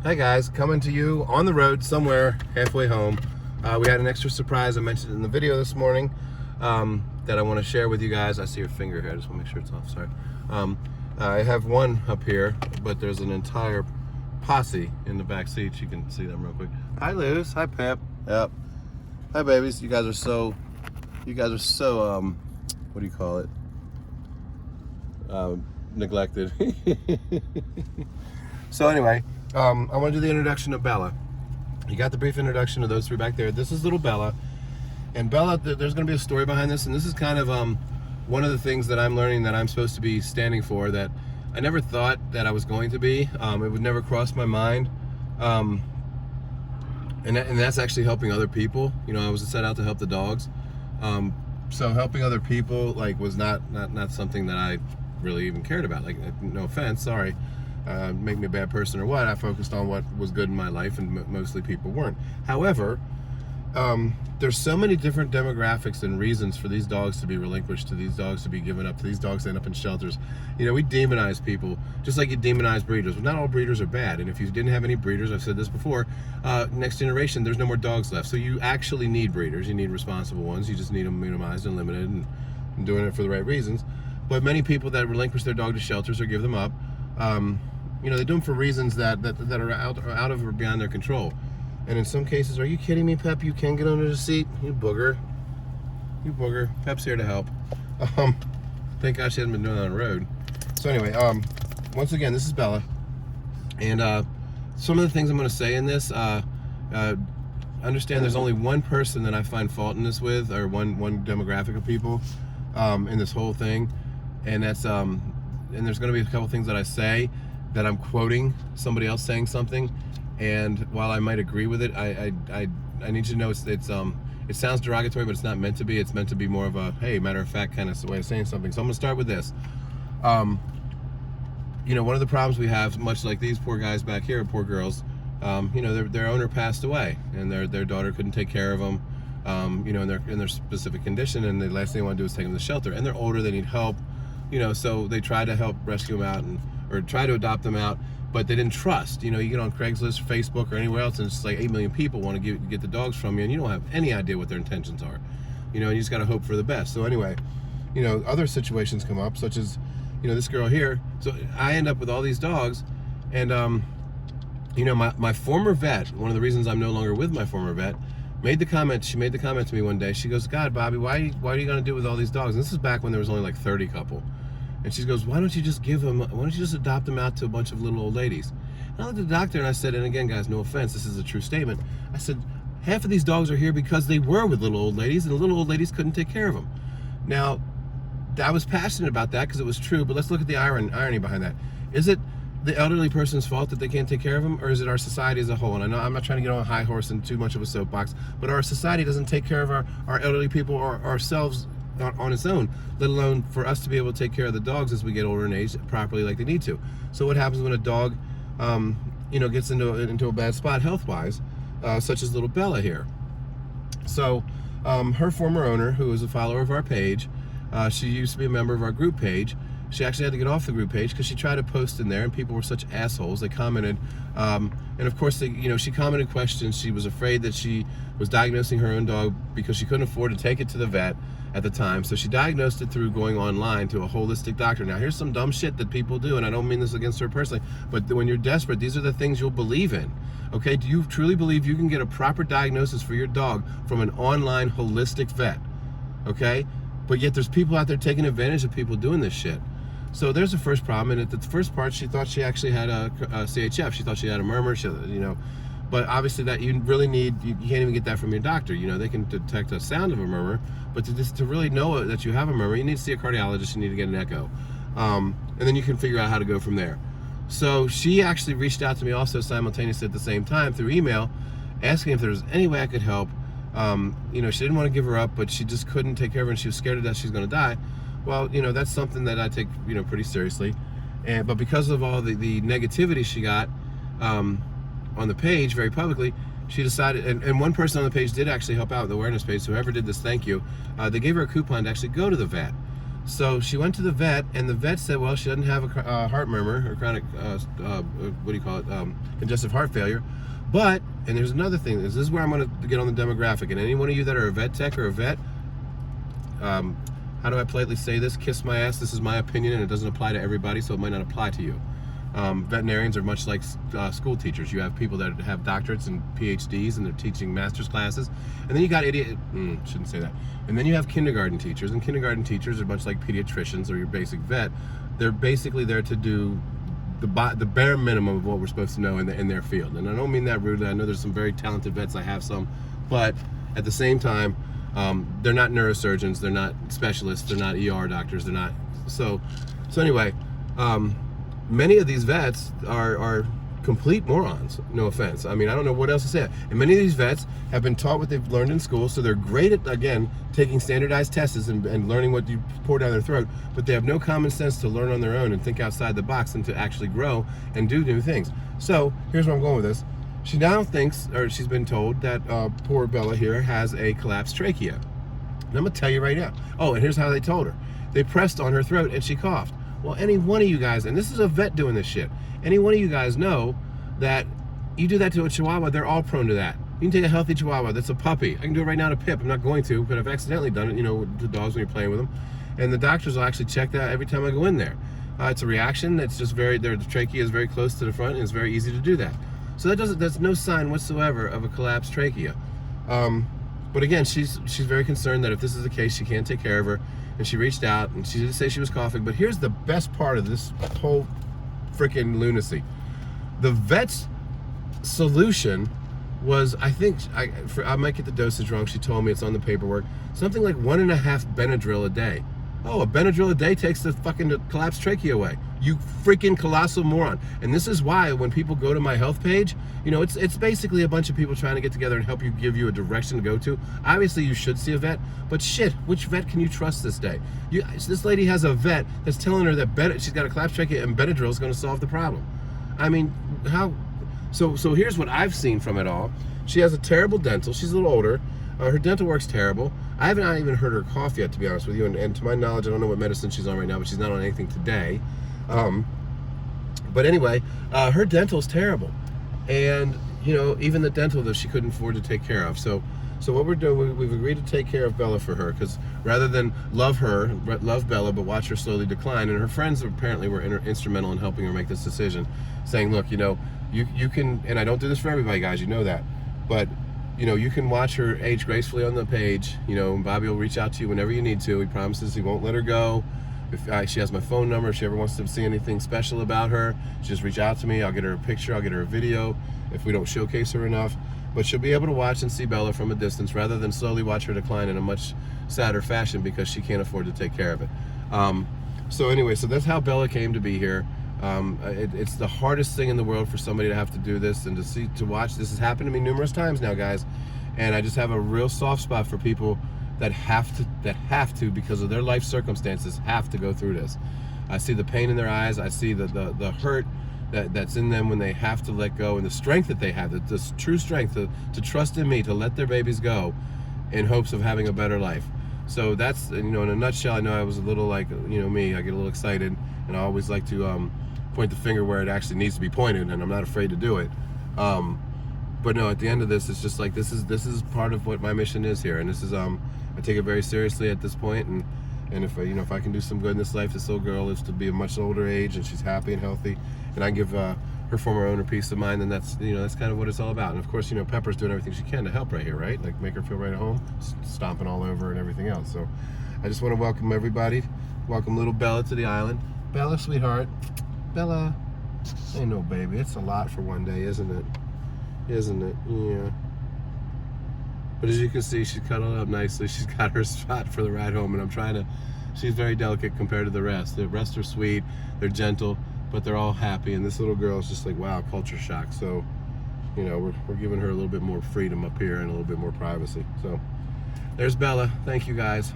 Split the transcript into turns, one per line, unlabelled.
Hi guys, coming to you on the road somewhere halfway home. We had an extra surprise I mentioned in the video this morning that I want to share with you guys. I see your finger here, I just want to make sure it's off, sorry. I have one up here, but there's an entire posse in the back seat. You can see them real quick. Hi Luz, hi Pep. Yep. Hi babies, you guys are so what do you call it? Neglected. So anyway, I want to do the introduction of Bella. You got the brief introduction of those three back there. This is little Bella. And Bella, there's going to be a story behind this, and this is kind of one of the things that I'm learning that I'm supposed to be standing for, that I never thought that I was going to be. It would never cross my mind. And that's actually helping other people. You know, I was set out to help the dogs. So helping other people was not something that I really even cared about. No offense, sorry. Make me a bad person or what. I focused on what was good in my life, and mostly people weren't. However, there's so many different demographics and reasons for these dogs to be relinquished, to these dogs to be given up, to these dogs to end up in shelters. You know, we demonize people just like you demonize breeders. Well, not all breeders are bad, and if you didn't have any breeders, I've said this before, next generation, there's no more dogs left. So you actually need breeders. You need responsible ones. You just need them minimized and limited and doing it for the right reasons. But many people that relinquish their dog to shelters or give them up, you know, they do them for reasons that are out of or beyond their control. And in some cases, are you kidding me, Pep? You can get under the seat? You booger. You booger. Pep's here to help. Thank God she hasn't been doing it on the road. So anyway, once again, this is Bella. And some of the things I'm going to say in this, understand there's only one person that I find fault in this with, or one demographic of people in this whole thing. And that's, and there's going to be a couple things that I say that I'm quoting somebody else saying something, and while I might agree with it, I need you to know it sounds derogatory, but it's not meant to be. It's meant to be more of a, hey, matter of fact kind of way of saying something. So I'm gonna start with this. You know, one of the problems we have, much like these poor guys back here, poor girls, you know, their owner passed away, and their daughter couldn't take care of them, you know, in their specific condition, and the last thing they want to do is take them to the shelter, and they're older, they need help, you know, so they try to help rescue them out or try to adopt them out, but they didn't trust. You know, you get on Craigslist, Facebook, or anywhere else, and it's like 8 million people want to get the dogs from you, and you don't have any idea what their intentions are. You know, and you just got to hope for the best. So anyway, you know, other situations come up, such as, you know, this girl here. So I end up with all these dogs, and you know, my former vet, one of the reasons I'm no longer with my former vet, made the comment. She made the comment to me one day. She goes, "God, Bobby, why are you going to do it with all these dogs?" And this is back when there was only like 30 couple. And she goes, why don't you just adopt them out to a bunch of little old ladies? And I looked at the doctor and I said, and again, guys, no offense, this is a true statement. I said, half of these dogs are here because they were with little old ladies, and the little old ladies couldn't take care of them. Now, I was passionate about that because it was true, but let's look at the irony behind that. Is it the elderly person's fault that they can't take care of them, or is it our society as a whole? And I know I'm not trying to get on a high horse and too much of a soapbox, but our society doesn't take care of our elderly people or ourselves on its own, let alone for us to be able to take care of the dogs as we get older in age properly like they need to. So what happens when a dog you know, gets into a bad spot health-wise, such as little Bella here? So her former owner, who is a follower of our page, she used to be a member of our group page. She actually had to get off the group page because she tried to post in there, and people were such assholes. They commented, and of course, you know, she commented questions. She was afraid that she was diagnosing her own dog because she couldn't afford to take it to the vet at the time. So she diagnosed it through going online to a holistic doctor. Now, here's some dumb shit that people do, and I don't mean this against her personally, but when you're desperate, these are the things you'll believe in. Okay, do you truly believe you can get a proper diagnosis for your dog from an online holistic vet? Okay, but yet there's people out there taking advantage of people doing this shit. So there's the first problem, and at the first part, she thought she actually had a CHF. She thought she had a murmur, you know, but obviously that you really need, you can't even get that from your doctor. You know, they can detect a sound of a murmur, but to really know that you have a murmur, you need to see a cardiologist, you need to get an echo. And then you can figure out how to go from there. So she actually reached out to me also simultaneously at the same time through email, asking if there was any way I could help. You know, she didn't want to give her up, but she just couldn't take care of her, and she was scared to death she's going to die. Well, you know, that's something that I take, you know, pretty seriously. But because of all the negativity she got on the page very publicly, she decided, and one person on the page did actually help out, the awareness page, whoever did this, thank you. They gave her a coupon to actually go to the vet. So she went to the vet, and the vet said, well, she doesn't have a heart murmur or chronic, what do you call it, congestive heart failure. But, and there's another thing, this is where I'm going to get on the demographic, and any one of you that are a vet tech or a vet, how do I politely say this? Kiss my ass, this is my opinion, and it doesn't apply to everybody, so it might not apply to you. Veterinarians are much like school teachers. You have people that have doctorates and PhDs, and they're teaching master's classes. And then you got shouldn't say that. And then you have kindergarten teachers, and kindergarten teachers are much like pediatricians or your basic vet. They're basically there to do the bare minimum of what we're supposed to know in their field. And I don't mean that rudely. I know there's some very talented vets. I have some, but at the same time, they're not neurosurgeons. They're not specialists. They're not ER doctors. They're not. So anyway. Many of these vets are complete morons, no offense. I mean, I don't know what else to say. And many of these vets have been taught what they've learned in school, so they're great at, again, taking standardized tests and learning what you pour down their throat, but they have no common sense to learn on their own and think outside the box and to actually grow and do new things. So, here's where I'm going with this. She now thinks, or she's been told, that poor Bella here has a collapsed trachea. And I'm going to tell you right now. Oh, and here's how they told her. They pressed on her throat and she coughed. Well, any one of you guys, and this is a vet doing this shit, any one of you guys know that you do that to a Chihuahua, they're all prone to that. You can take a healthy Chihuahua that's a puppy. I can do it right now to Pip. I'm not going to, but I've accidentally done it, you know, to dogs when you're playing with them. And the doctors will actually check that every time I go in there. It's a reaction that's just their trachea is very close to the front, and it's very easy to do that. So that's no sign whatsoever of a collapsed trachea. But again, she's very concerned that if this is the case, she can't take care of her. And she reached out, and she didn't say she was coughing. But here's the best part of this whole freaking lunacy. The vet's solution was, I think, I might get the dosage wrong. She told me it's on the paperwork. Something like 1.5 Benadryl a day. Oh, a Benadryl a day takes the fucking collapsed trachea away. You freaking colossal moron. And this is why when people go to my health page, you know, it's basically a bunch of people trying to get together and help you, give you a direction to go to. Obviously, you should see a vet, but shit, which vet can you trust this day? This lady has a vet that's telling her that she's got a collapsed trachea and Benadryl is going to solve the problem. I mean, how? So here's what I've seen from it all. She has a terrible dental. She's a little older. Her dental work's terrible. I haven't even heard her cough yet, to be honest with you. And to my knowledge, I don't know what medicine she's on right now, but she's not on anything today. But anyway, her dental's terrible. And, you know, even the dental that she couldn't afford to take care of. So what we're doing, we've agreed to take care of Bella for her, because rather than love Bella, but watch her slowly decline. And her friends apparently were instrumental in helping her make this decision, saying, look, you know, you can, and I don't do this for everybody, guys, you know that, but you know, you can watch her age gracefully on the page. You know, Bobby will reach out to you whenever you need to. He promises he won't let her go. If she has my phone number, if she ever wants to see anything special about her, just reach out to me. I'll get her a picture, I'll get her a video if we don't showcase her enough. But she'll be able to watch and see Bella from a distance rather than slowly watch her decline in a much sadder fashion because she can't afford to take care of it. So anyway, so that's how Bella came to be here. It's the hardest thing in the world for somebody to have to do this and to watch. This has happened to me numerous times now, guys, and I just have a real soft spot for people that have to because of their life circumstances have to go through this. I see the pain in their eyes. I see the hurt that's in them when they have to let go, and the strength that they have, the true strength to trust in me to let their babies go in hopes of having a better life. So that's, you know, in a nutshell. I know I was a little like, you know, me, I get a little excited, and I always like to point the finger where it actually needs to be pointed, and I'm not afraid to do it. But no, at the end of this, it's just like this is part of what my mission is here, and this is I take it very seriously at this point, and if if I can do some good in this life, this little girl lives to be a much older age, and she's happy and healthy, and I give her former owner peace of mind, then that's that's kind of what it's all about. And of course, Pepper's doing everything she can to help right here, right? Like make her feel right at home, stomping all over and everything else. So I just want to welcome everybody, welcome little Bella to the island. Bella, sweetheart. Bella, ain't no baby. It's a lot for one day, isn't it? Isn't it? Yeah. But as you can see, she's cuddled up nicely. She's got her spot for the ride home, and she's very delicate compared to the rest. The rest are sweet, they're gentle, but they're all happy. And this little girl is just like, wow, culture shock. So, we're giving her a little bit more freedom up here and a little bit more privacy. So, there's Bella. Thank you, guys.